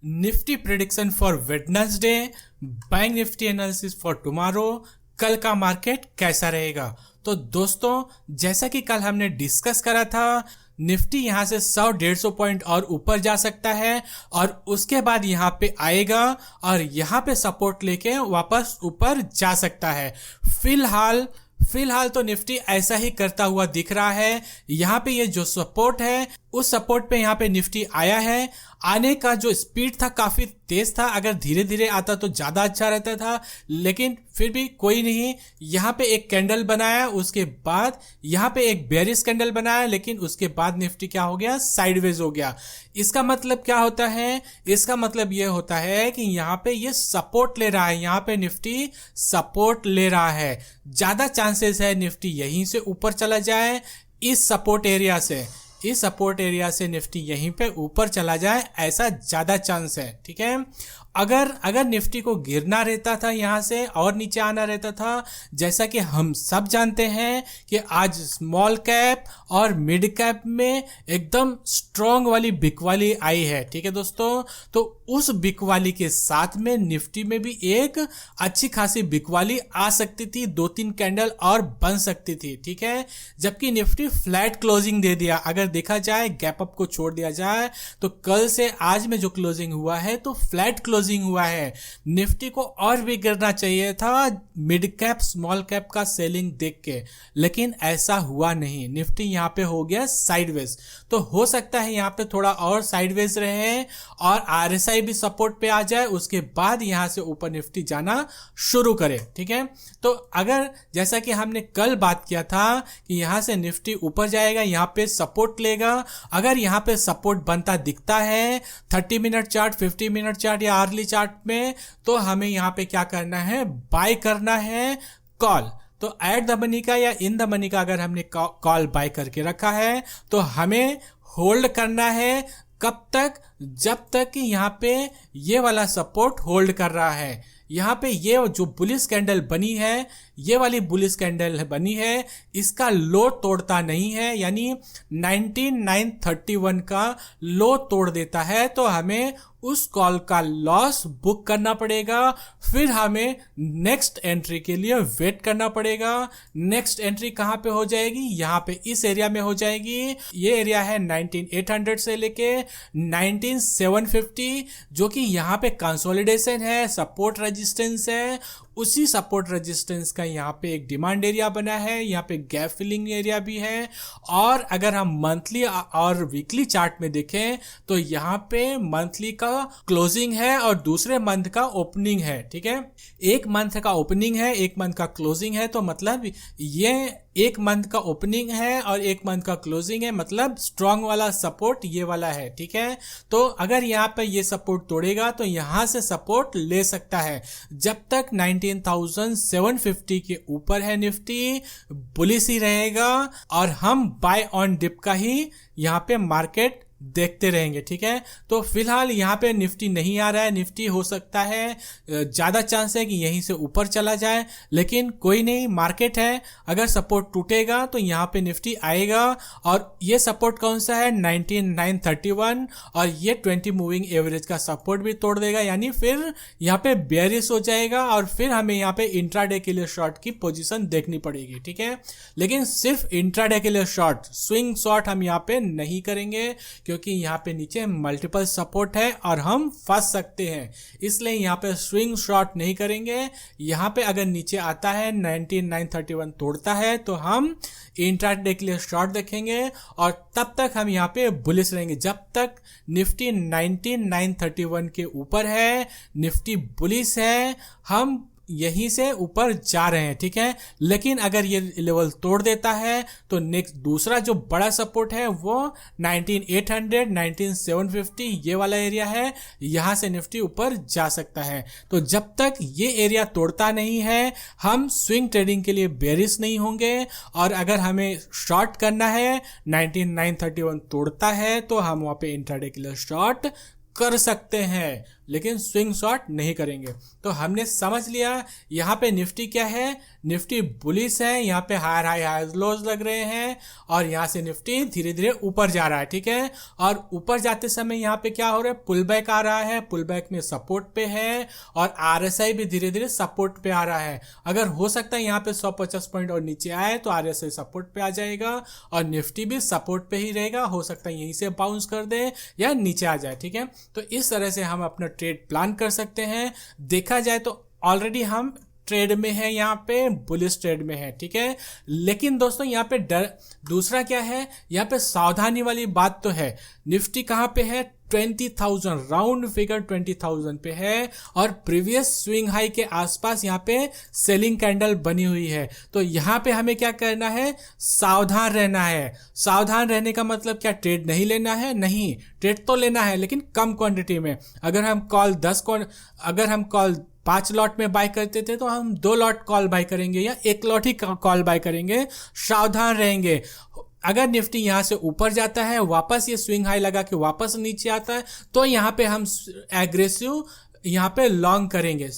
Nifty prediction for Wednesday, bank Nifty analysis for tomorrow. कल का market कैसा रहेगा? तो दोस्तों, जैसा कि कल हमने डिस्कस करा था, निफ्टी यहां से 100-150 पॉइंट और ऊपर जा सकता है और उसके बाद यहां पे आएगा और यहां पे सपोर्ट लेके वापस ऊपर जा सकता है। फिलहाल तो निफ्टी ऐसा ही करता हुआ दिख रहा है। यहाँ पे ये जो सपोर्ट है, उस सपोर्ट पे यहाँ पे निफ्टी आया है। आने का जो स्पीड था काफी तेज था। अगर धीरे धीरे आता तो ज्यादा अच्छा रहता था, लेकिन फिर भी कोई नहीं। यहाँ पे एक कैंडल बनाया, उसके बाद यहाँ पे एक बेयरिश कैंडल बनाया, लेकिन उसके बाद निफ्टी क्या हो गया? साइडवेज हो गया। इसका मतलब क्या होता है? इसका मतलब ये होता है कि यहाँ पे ये सपोर्ट ले रहा है। यहाँ पे निफ्टी सपोर्ट ले रहा है। ज्यादा चांसेस है निफ्टी यहीं से ऊपर चला जाए। इस सपोर्ट एरिया से निफ्टी यहीं पे ऊपर चला जाए, ऐसा ज्यादा चांस है। ठीक है, अगर निफ्टी को गिरना रहता था यहां से और नीचे आना रहता था, जैसा कि हम सब जानते हैं कि आज स्मॉल कैप और मिड कैप में एकदम स्ट्रॉन्ग वाली बिकवाली आई है। ठीक है दोस्तों, तो उस बिकवाली के साथ में निफ्टी में भी एक अच्छी खासी बिकवाली आ सकती थी, 2-3 कैंडल और बन सकती थी। ठीक है, जबकि निफ्टी फ्लैट क्लोजिंग दे दिया। अगर देखा जाए, गैप अप को छोड़ दिया जाए, तो कल से आज में जो क्लोजिंग हुआ है तो फ्लैट क्लोजिंग हुआ है। निफ्टी को और भी गिरना चाहिए था मिड कैप स्मॉल कैप का सेलिंग देख के, लेकिन ऐसा हुआ नहीं। निफ्टी यहाँ पे हो गया साइडवेज। तो हो सकता है यहाँ पे थोड़ा और साइडवेज रहे और आरएसआई भी सपोर्ट पे आ जाए, उसके बाद यहाँ से ऊपर निफ्टी जाना शुरू करे। ठीक है, तो अगर जैसा कि हमने कल बात किया था कि यहाँ से निफ्टी ऊपर जाएगा, यहाँ पे सपोर्ट लेगा। अगर यहाँ पे सपोर्ट बनता दिखता है 30 मिनट चार्ट, 50 मिनट चार्ट या अर्ली चार्ट में, तो हमें यहाँ पे क्या करना है? बाय करना है कॉल। तो एट द मनी का या इन द मनी का अगर हमने कॉल बाय करके रखा है, तो हमें होल्ड करना है। कब तक? जब तक कि यहाँ पे ये वाला सपोर्ट होल्ड कर रहा है। यहाँ पे ये जो बुलिश कैंडल बनी है, ये वाली बुलिश कैंडल बनी है, इसका लो तोड़ता नहीं है, यानी 19,931 का लो तोड़ देता है, तो हमें उस कॉल का लॉस बुक करना पड़ेगा। फिर हमें नेक्स्ट एंट्री के लिए वेट करना पड़ेगा। नेक्स्ट एंट्री कहां पे हो जाएगी? यहाँ पे इस एरिया में हो जाएगी। ये एरिया है 19,800 से लेके 19,750, जो कि यहाँ पे कंसोलिडेशन है, सपोर्ट रेजिस्टेंस है। उसी सपोर्ट रेजिस्टेंस का यहाँ पे एक डिमांड एरिया बना है, यहाँ पे गैप फिलिंग एरिया भी है। और अगर हम मंथली और वीकली चार्ट में देखें, तो यहाँ पे मंथली का क्लोजिंग है और दूसरे मंथ का ओपनिंग है। ठीक है, एक मंथ का ओपनिंग है, एक मंथ का क्लोजिंग है, तो मतलब ये एक मंथ का ओपनिंग है और एक मंथ का क्लोजिंग है, मतलब स्ट्रॉन्ग वाला सपोर्ट ये वाला है। ठीक है, तो अगर यहाँ पे ये सपोर्ट तोड़ेगा तो यहाँ से सपोर्ट ले सकता है। जब तक 19,750 के ऊपर है निफ्टी, बुलिश ही रहेगा और हम बाय ऑन डिप का ही यहाँ पे मार्केट देखते रहेंगे। ठीक है, तो फिलहाल यहाँ पे निफ्टी नहीं आ रहा है। निफ्टी हो सकता है ज्यादा चांस है कि यहीं से ऊपर चला जाए, लेकिन कोई नहीं, मार्केट है। अगर सपोर्ट टूटेगा तो यहाँ पे निफ्टी आएगा। और ये सपोर्ट कौन सा है? 19,931, और ये 20 मूविंग एवरेज का सपोर्ट भी तोड़ देगा, यानी फिर यहाँ पे बेयरिश हो जाएगा और फिर हमें यहाँ पे इंट्राडे के लिए शॉर्ट की पोजीशन देखनी पड़ेगी। ठीक है, लेकिन सिर्फ इंट्राडे के लिए शॉर्ट, स्विंग शॉर्ट हम यहाँ पे नहीं करेंगे, क्योंकि यहाँ पे नीचे मल्टीपल सपोर्ट है और हम फंस सकते हैं, इसलिए यहाँ पे स्विंग शॉर्ट नहीं करेंगे। यहाँ पे अगर नीचे आता है 19,931 तोड़ता है, तो हम इंट्राडे के लिए शॉर्ट देखेंगे और तब तक हम यहाँ पे बुलिश रहेंगे। जब तक निफ्टी 19,931 के ऊपर है, निफ्टी बुलिश है, हम यहीं से ऊपर जा रहे हैं। ठीक है, लेकिन अगर ये लेवल तोड़ देता है तो नेक्स्ट दूसरा जो बड़ा सपोर्ट है वो 19,800, 19,750 ये वाला एरिया है, यहां से निफ्टी ऊपर जा सकता है। तो जब तक ये एरिया तोड़ता नहीं है, हम स्विंग ट्रेडिंग के लिए बेरिश नहीं होंगे। और अगर हमें शॉर्ट करना है, 19,931 तोड़ता है, तो हम वहां पे इंट्राडे के लिए शॉर्ट कर सकते हैं। लेकिन स्विंग शॉट नहीं करेंगे। तो हमने समझ लिया यहाँ पे निफ्टी क्या है, निफ्टी बुलिश है, यहाँ पे हायर हाई हायर लोज लग रहे हैं और यहाँ से निफ्टी धीरे धीरे ऊपर जा रहा है, ठीक है। और ऊपर जाते समय यहाँ पे क्या हो रहा है, पुल बैक आ रहा है, पुल बैक में सपोर्ट पे है और आरएसआई भी धीरे धीरे सपोर्ट पे आ रहा है। अगर हो सकता है यहाँ पे 150 पॉइंट और नीचे आए तो आरएसआई सपोर्ट पे आ जाएगा और निफ्टी भी सपोर्ट पे ही रहेगा, हो सकता है यहीं से बाउंस कर दे या नीचे आ जाए, ठीक है। तो इस तरह से हम अपना ट्रेड प्लान कर सकते हैं। देखा जाए तो ऑलरेडी हम ट्रेड में है, यहाँ पे बुलिश ट्रेड में है, ठीक है। लेकिन दोस्तों यहाँ पे दूसरा क्या है, यहाँ पे सावधानी वाली बात तो है। निफ्टी कहाँ पे है, 20,000 राउंड फिगर 20,000 पे है और प्रीवियस स्विंग हाई के आसपास यहाँ पे सेलिंग कैंडल बनी हुई है। तो यहाँ पे हमें क्या करना है, सावधान रहना है। सावधान रहने का मतलब क्या, ट्रेड नहीं लेना है, नहीं, ट्रेड तो लेना है लेकिन कम क्वांटिटी में। अगर हम कॉल 5 लॉट में बाय करते थे तो हम 2 लॉट कॉल बाय करेंगे या 1 लॉट ही कॉल बाय करेंगे, सावधान रहेंगे। अगर निफ्टी यहां से ऊपर जाता है, वापस ये स्विंग हाई लगा के वापस नीचे आता है, तो यहां पे हम एग्रेसिव यहाँ पे लॉन्ग करेंगे,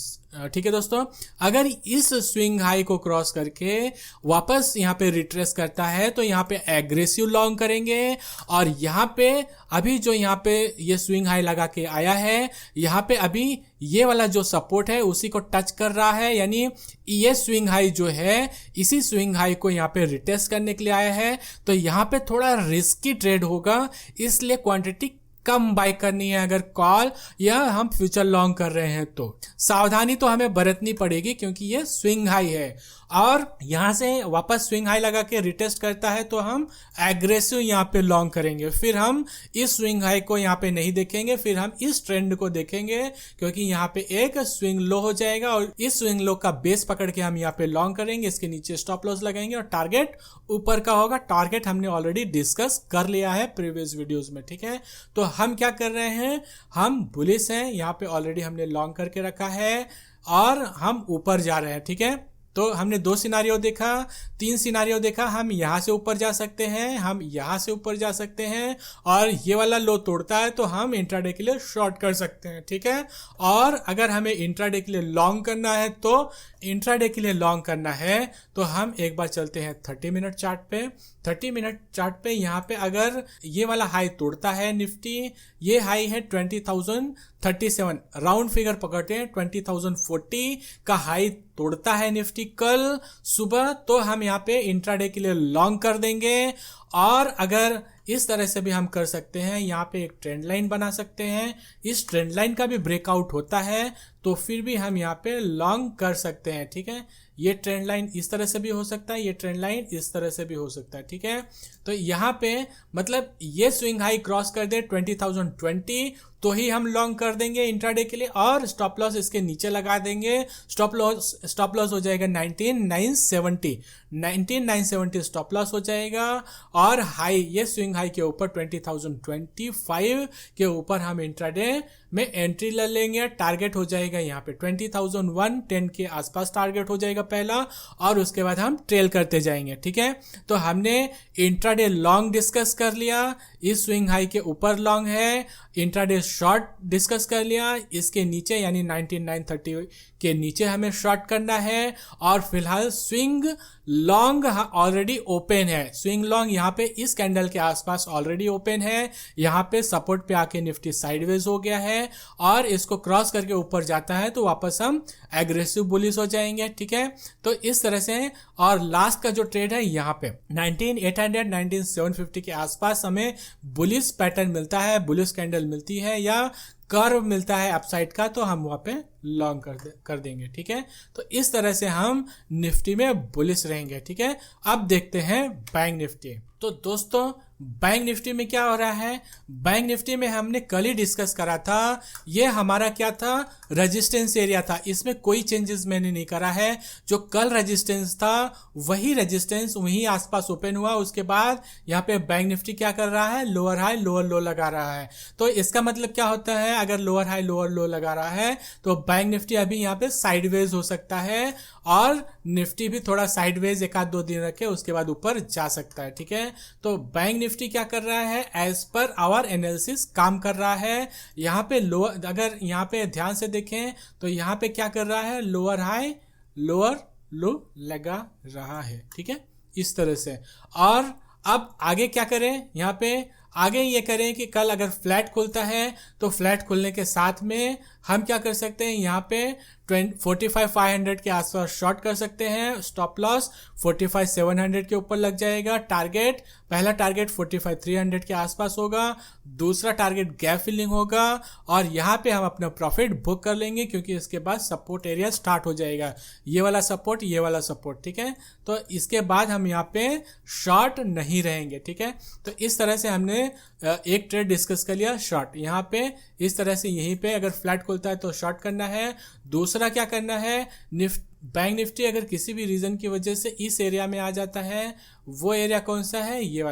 ठीक है दोस्तों। अगर इस स्विंग हाई को क्रॉस करके वापस यहाँ पे रिट्रेस करता है तो यहाँ पे एग्रेसिव लॉन्ग करेंगे। और यहाँ पे अभी जो यहाँ पे ये स्विंग हाई लगा के आया है, यहाँ पे अभी ये वाला जो सपोर्ट है उसी को टच कर रहा है, यानी ये स्विंग हाई जो है इसी स्विंग हाई को यहाँ पे रिटेस्ट करने के लिए आया है। तो यहाँ पे थोड़ा रिस्की ट्रेड होगा, इसलिए क्वांटिटी कम बाय करनी है। अगर कॉल या हम फ्यूचर लॉन्ग कर रहे हैं तो सावधानी तो हमें बरतनी पड़ेगी, क्योंकि ये स्विंग हाई है और यहां से वापस स्विंग हाई लगा के रिटेस्ट करता है तो हम एग्रेसिव यहाँ पे लॉन्ग करेंगे। फिर हम इस स्विंग हाई को यहाँ पे नहीं देखेंगे, फिर हम इस ट्रेंड को देखेंगे, क्योंकि यहाँ पे एक स्विंग लो हो जाएगा और इस स्विंग लो का बेस पकड़ के हम यहाँ पे लॉन्ग करेंगे। इसके नीचे स्टॉप लॉस लगाएंगे और टारगेट ऊपर का होगा। टारगेट हमने ऑलरेडी डिस्कस कर लिया है प्रीवियस वीडियोज में, ठीक है। तो हम क्या कर रहे हैं, हम बुलिश हैं, यहाँ पे ऑलरेडी हमने लॉन्ग करके रखा है और हम ऊपर जा रहे हैं, ठीक है। तो हमने 2 सिनारियो देखा, 3 सिनारियो देखा। हम यहाँ से ऊपर जा सकते हैं, हम यहाँ से ऊपर जा सकते हैं और ये वाला लो तोड़ता है तो हम इंट्राडे के लिए शॉर्ट कर सकते हैं, ठीक है। और अगर हमें इंट्राडे के लिए लॉन्ग करना है तो इंट्राडे के लिए लॉन्ग करना है तो हम एक बार चलते हैं 30 मिनट चार्ट पे। 30 मिनट चार्ट पे यहाँ पे अगर ये वाला हाई तोड़ता है निफ्टी, ये हाई है 20,037, राउंड फिगर पकड़ते हैं 20,040 का हाई तोड़ता है निफ्टी कल सुबह, तो हम यहाँ पे इंट्राडे के लिए लॉन्ग कर देंगे। और अगर इस तरह से भी हम कर सकते हैं, यहाँ पे एक ट्रेंड लाइन बना सकते हैं, इस ट्रेंड लाइन का भी ब्रेकआउट होता है तो फिर भी हम यहाँ पे लॉन्ग कर सकते हैं, ठीक है। ये ट्रेंड लाइन इस तरह से भी हो सकता है, ये ट्रेंड लाइन इस तरह से भी हो सकता है, ठीक है। तो यहाँ पे मतलब ये स्विंग हाई क्रॉस कर दे 20,020 तो ही हम लॉन्ग कर देंगे इंट्राडे के लिए और स्टॉप लॉस इसके नीचे लगा देंगे। स्टॉप लॉस हो जाएगा 19,970 स्टॉप लॉस हो जाएगा और हाई ये स्विंग हाई के ऊपर 20,025 के ऊपर हम इंट्राडे में एंट्री ले लेंगे। टारगेट हो जाएगा यहाँ पे 20,110 के आसपास टारगेट हो जाएगा पहला, और उसके बाद हम ट्रेल करते जाएंगे, ठीक है। तो हमने इंट्राडे लॉन्ग डिस्कस कर लिया, इस स्विंग हाई के ऊपर लॉन्ग है। इंट्राडे शॉर्ट डिस्कस कर लिया, इसके नीचे यानी 19,930 के नीचे हमें शॉर्ट करना है। और फिलहाल स्विंग लॉन्ग ऑलरेडी ओपन है, स्विंग लॉन्ग यहाँ पे इस कैंडल के आसपास ऑलरेडी ओपन है। यहाँ पे सपोर्ट पे आके निफ्टी साइडवेज हो गया है और इसको क्रॉस करके ऊपर जाता है तो वापस हम एग्रेसिव बुलिश हो जाएंगे, ठीक है। तो इस तरह से, और लास्ट का जो ट्रेड है यहाँ पे 19,800 19,750 के आसपास हमें बुलिश पैटर्न मिलता है, बुलिश कैंडल मिलती है या कर्व मिलता है अपसाइड का, तो हम वहां पे लॉन्ग कर देंगे, ठीक है। तो इस तरह से हम निफ्टी में बुलिश रहेंगे, ठीक है। अब देखते हैं बैंक निफ्टी। तो दोस्तों बैंक निफ्टी में क्या हो रहा है, बैंक निफ्टी में हमने कल ही डिस्कस करा था, ये हमारा क्या था, रेजिस्टेंस एरिया था, इसमें कोई चेंजेस मैंने नहीं करा है। जो कल रेजिस्टेंस था वही रेजिस्टेंस वहीं आसपास ओपन हुआ, उसके बाद यहाँ पे बैंक निफ्टी क्या कर रहा है, लोअर हाई लोअर लो लगा रहा है। तो इसका मतलब क्या होता है, अगर लोअर हाई लोअर लो लगा रहा है तो बैंक निफ्टी अभी यहाँ पे साइडवेज हो सकता है और निफ्टी भी थोड़ा साइडवेज 1-2 दिन रखे उसके बाद ऊपर जा सकता है, ठीक है। तो बैंक निफ्टी क्या कर रहा है, एज पर आवर एनालिसिस काम कर रहा है। यहाँ पे लोअर, अगर यहाँ पे ध्यान से देखें तो यहाँ पे क्या कर रहा है, लोअर हाई लोअर लो लगा रहा है, ठीक है, इस तरह से। और अब आगे क्या करें, यहाँ पे आगे ये करें कि कल अगर फ्लैट खुलता है तो फ्लैट खुलने के साथ में हम क्या कर सकते हैं, यहाँ पे 45,500 के आसपास शॉर्ट कर सकते हैं। स्टॉप लॉस 45,700 के ऊपर लग जाएगा। टारगेट, पहला टारगेट 45,300 के आसपास होगा, दूसरा टारगेट गैप फिलिंग होगा और यहाँ पे हम अपना प्रॉफिट बुक कर लेंगे क्योंकि इसके बाद सपोर्ट एरिया स्टार्ट हो जाएगा, ये वाला सपोर्ट, ये वाला सपोर्ट, ठीक है। तो इसके बाद हम यहाँ पे शॉर्ट नहीं रहेंगे, ठीक है। तो इस तरह से हमने एक ट्रेड डिस्कस कर लिया शॉर्ट, यहाँ पे इस तरह से यहीं पे अगर फ्लैट खुलता है तो शॉर्ट करना है। दूसरा क्या करना है, बैंक निफ्टी अगर किसी भी रीजन की वजह से इस एरिया में आ जाता है, वो एरिया कौन सा है, ये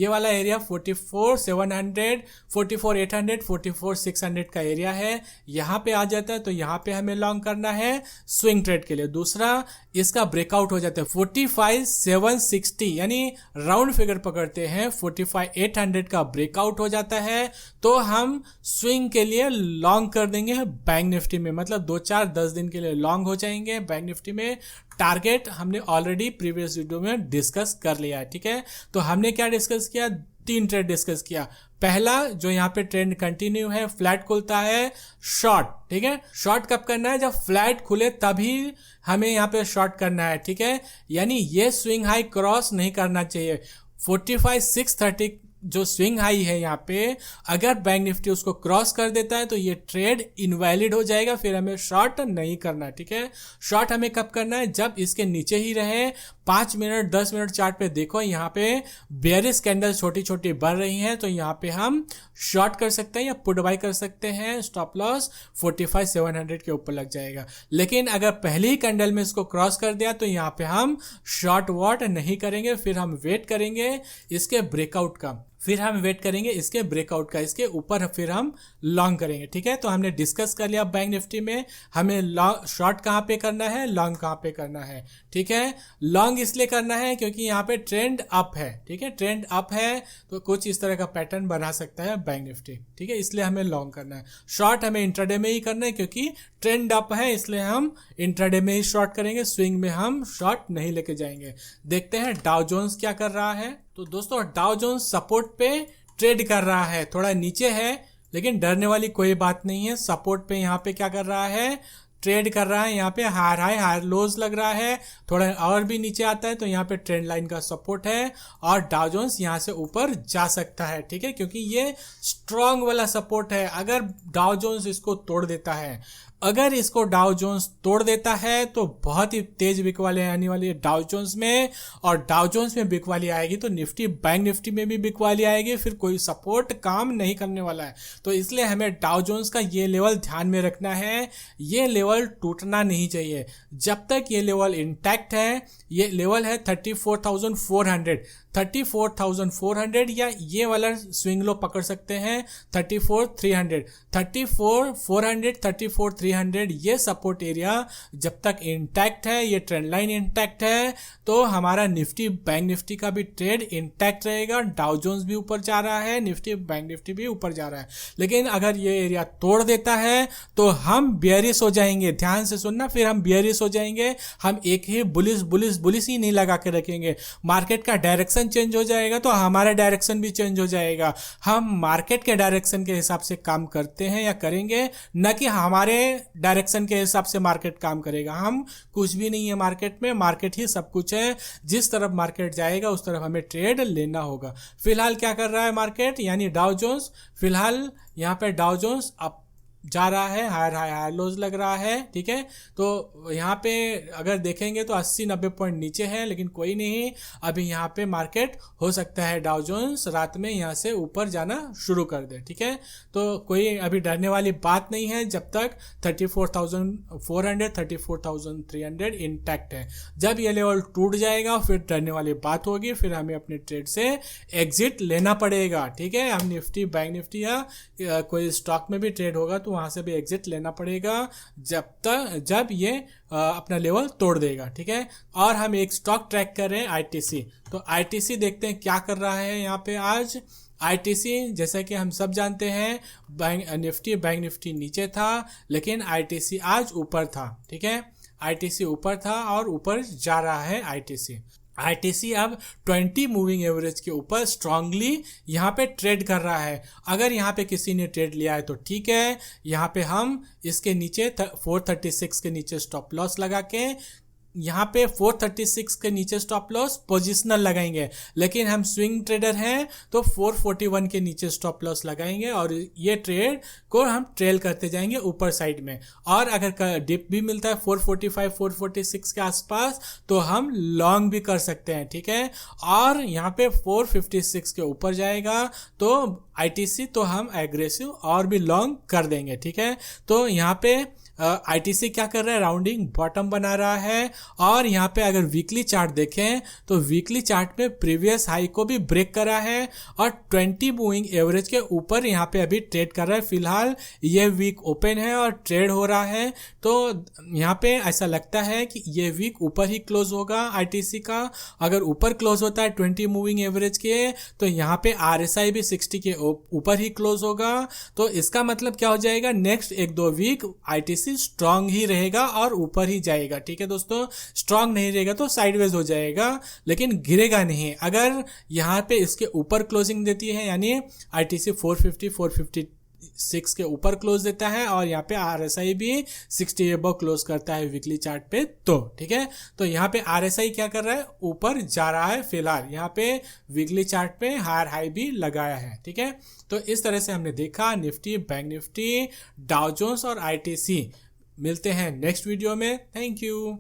वाला एरिया 44,700, 44,800, 44,600 का एरिया है, यहाँ पे आ जाता है तो यहाँ पे हमें लॉन्ग करना है स्विंग ट्रेड के लिए। दूसरा इसका ब्रेकआउट हो जाता है 45,760, यानी राउंड फिगर पकड़ते हैं 45,800 का ब्रेकआउट हो जाता है तो हम स्विंग के लिए लॉन्ग कर देंगे बैंक निफ्टी में, मतलब 2-4-10 दिन के लिए लॉन्ग हो जाएंगे बैंक निफ्टी में। टारगेट हमने ऑलरेडी प्रीवियस वीडियो में डिस्कस कर लिया है, ठीक है। तो हमने क्या डिस्कस किया, 3 ट्रेड डिस्कस किया। पहला जो यहाँ पे ट्रेंड कंटिन्यू है, फ्लैट खुलता है शॉर्ट, ठीक है। शॉर्ट कब करना है, जब फ्लैट खुले तभी हमें यहाँ पे शॉर्ट करना है, ठीक है। यानी ये स्विंग हाई क्रॉस नहीं करना चाहिए। 45,630 जो स्विंग हाई है यहाँ पे, अगर बैंक निफ्टी उसको क्रॉस कर देता है तो ये ट्रेड इनवैलिड हो जाएगा, फिर हमें शॉर्ट नहीं करना, ठीक है। शॉर्ट हमें कब करना है, जब इसके नीचे ही रहे। 5 मिनट 10 मिनट चार्ट पे देखो, यहाँ पे बेयरिश कैंडल छोटी छोटी बढ़ रही हैं तो यहाँ पे हम शॉर्ट कर सकते हैं या पुट बाय कर सकते हैं। स्टॉप लॉस 45,700 के ऊपर लग जाएगा। लेकिन अगर पहली ही कैंडल में इसको क्रॉस कर दिया तो यहाँ पे हम शॉर्ट वॉट नहीं करेंगे, फिर हम वेट करेंगे इसके ब्रेकआउट का, इसके ऊपर फिर हम लॉन्ग करेंगे, ठीक है। तो हमने डिस्कस कर लिया बैंक निफ्टी में हमें शॉर्ट कहाँ पे करना है, लॉन्ग कहाँ पे करना है, ठीक है। लॉन्ग इसलिए करना है क्योंकि यहाँ पे ट्रेंड अप है, ठीक है, ट्रेंड अप है तो कुछ इस तरह का पैटर्न बना सकता है बैंक निफ्टी, ठीक है, इसलिए हमें लॉन्ग करना है। शॉर्ट हमें इंट्राडे में ही करना है क्योंकि ट्रेंड अप है, इसलिए हम इंट्राडे में ही शॉर्ट करेंगे, स्विंग में हम शॉर्ट नहीं लेके जाएंगे। देखते हैं डाउ जोन्स क्या कर रहा है। तो दोस्तों डाउ जोन्स सपोर्ट पे ट्रेड कर रहा है, थोड़ा नीचे है लेकिन डरने वाली कोई बात नहीं है। सपोर्ट पे यहाँ पे क्या कर रहा है, ट्रेड कर रहा है। यहाँ पे हायर हाई हायर लोज लग रहा है, थोड़ा और भी नीचे आता है तो यहाँ पे ट्रेंड लाइन का सपोर्ट है और डाउ जोन्स यहाँ से ऊपर जा सकता है, ठीक है, क्योंकि ये स्ट्रॉन्ग वाला सपोर्ट है। अगर डाउ जोन्स इसको तोड़ देता है, अगर इसको डाउ जोन्स तोड़ देता है तो बहुत ही तेज बिकवाली आने वाली है डाउ जोन्स में, और डाउ जोन्स में बिकवाली आएगी तो निफ्टी बैंक निफ्टी में भी बिकवाली आएगी, फिर कोई सपोर्ट काम नहीं करने वाला है। तो इसलिए हमें डाउ जोन्स का ये लेवल ध्यान में रखना है, ये लेवल टूटना नहीं चाहिए। जब तक ये लेवल इंटैक्ट है, ये लेवल है 34,400 या ये वाला स्विंग लो पकड़ सकते हैं 34,300, 34,400, 34,300 ये सपोर्ट एरिया जब तक इंटैक्ट है, ये ट्रेंड लाइन इंटैक्ट है तो हमारा निफ्टी बैंक निफ्टी का भी ट्रेड इंटैक्ट रहेगा। डाउ जोन्स भी ऊपर जा रहा है, निफ्टी बैंक निफ्टी भी ऊपर जा रहा है। लेकिन अगर ये एरिया तोड़ देता है तो हम बेयरिश हो जाएंगे, ध्यान से सुनना, फिर हम बेयरिश हो जाएंगे। हम एक ही बुलिश ही नहीं लगा के रखेंगे, मार्केट का डायरेक्शन चेंज हो जाएगा तो हमारा डायरेक्शन भी चेंज हो जाएगा। हम मार्केट के डायरेक्शन के हिसाब से काम करते हैं या करेंगे, न कि हमारे डायरेक्शन के हिसाब से मार्केट काम करेगा। हम कुछ भी नहीं है मार्केट में, मार्केट ही सब कुछ है। जिस तरफ मार्केट जाएगा उस तरफ हमें ट्रेड लेना होगा। फिलहाल क्या कर रहा है मार्केट, यानी डाउ जोन्स, फिलहाल यहाँ पे डाउ जोन्स अप जा रहा है, हायर हाई हायर लोज लग रहा है, ठीक है। तो यहाँ पे अगर देखेंगे तो 80-90 पॉइंट नीचे है, लेकिन कोई नहीं, अभी यहाँ पे मार्केट हो सकता है डाउ जोन्स रात में यहाँ से ऊपर जाना शुरू कर दे, ठीक है। तो कोई अभी डरने वाली बात नहीं है जब तक 34,400, 34,300 इंटैक्ट है। जब ये लेवल टूट जाएगा फिर डरने वाली बात होगी, फिर हमें अपने ट्रेड से एग्जिट लेना पड़ेगा, ठीक है। हम निफ्टी बैंक निफ्टी या कोई स्टॉक में भी ट्रेड होगा तो वहां से भी एग्जिट लेना पड़ेगा जब ये अपना लेवल तोड़ देगा। ठीक है, और हम एक स्टॉक ट्रैक कर रहे हैं आईटीसी। तो आईटीसी देखते हैं क्या कर रहा है यहाँ पे आज। आईटीसी जैसा कि हम सब जानते हैं बैंक निफ्टी नीचे था, लेकिन आईटीसी आज ऊपर था। ठीक है, आईटीसी ऊपर था और ऊपर जा रहा है आईटीसी अब 20 मूविंग एवरेज के ऊपर स्ट्रांगली यहाँ पे ट्रेड कर रहा है। अगर यहाँ पे किसी ने ट्रेड लिया है तो ठीक है, यहाँ पे हम इसके नीचे 436 के नीचे स्टॉप लॉस लगा के यहाँ पे 436 के नीचे स्टॉप लॉस पोजिशनल लगाएंगे, लेकिन हम स्विंग ट्रेडर हैं तो 441 के नीचे स्टॉप लॉस लगाएंगे और ये ट्रेड को हम ट्रेल करते जाएंगे ऊपर साइड में। और अगर डिप भी मिलता है 445 446 के आसपास तो हम लॉन्ग भी कर सकते हैं। ठीक है, और यहाँ पे 456 के ऊपर जाएगा तो आईटीसी तो हम एग्रेसिव और भी लॉन्ग कर देंगे। ठीक है, तो यहाँ पे आईटीसी क्या कर रहा है, राउंडिंग बॉटम बना रहा है। और यहाँ पे अगर वीकली चार्ट देखें तो वीकली चार्ट में प्रीवियस हाई को भी ब्रेक करा है और 20 मूविंग एवरेज के ऊपर यहाँ पे अभी ट्रेड कर रहा है। फिलहाल ये वीक ओपन है और ट्रेड हो रहा है, तो यहाँ पे ऐसा लगता है कि ये वीक ऊपर ही क्लोज होगा आईटीसी का। अगर ऊपर क्लोज होता है 20 मूविंग एवरेज के तो यहाँ पे आरएसआई भी 60 के ऊपर ही क्लोज होगा। तो इसका मतलब क्या हो जाएगा, नेक्स्ट 1-2 वीक आईटीसी स्ट्रांग ही रहेगा और ऊपर ही जाएगा। ठीक है दोस्तों, स्ट्रांग नहीं रहेगा तो साइडवेज हो जाएगा, लेकिन गिरेगा नहीं। अगर यहाँ पे इसके ऊपर क्लोजिंग देती है, यानी आईटीसी 450 456 के ऊपर क्लोज देता है और यहाँ पे आरएसआई भी 60 अबव क्लोज करता है वीकली चार्ट पे, तो ठीक है, तो यहाँ पे आरएसआई क्या कर रहा है, ऊपर जा रहा है। फिलहाल यहाँ पे वीकली चार्ट पे हायर हाई भी लगाया है। ठीक है, तो इस तरह से हमने देखा Nifty, bank Nifty, Dow Jones और आईटीसी। मिलते हैं नेक्स्ट वीडियो में। Thank you.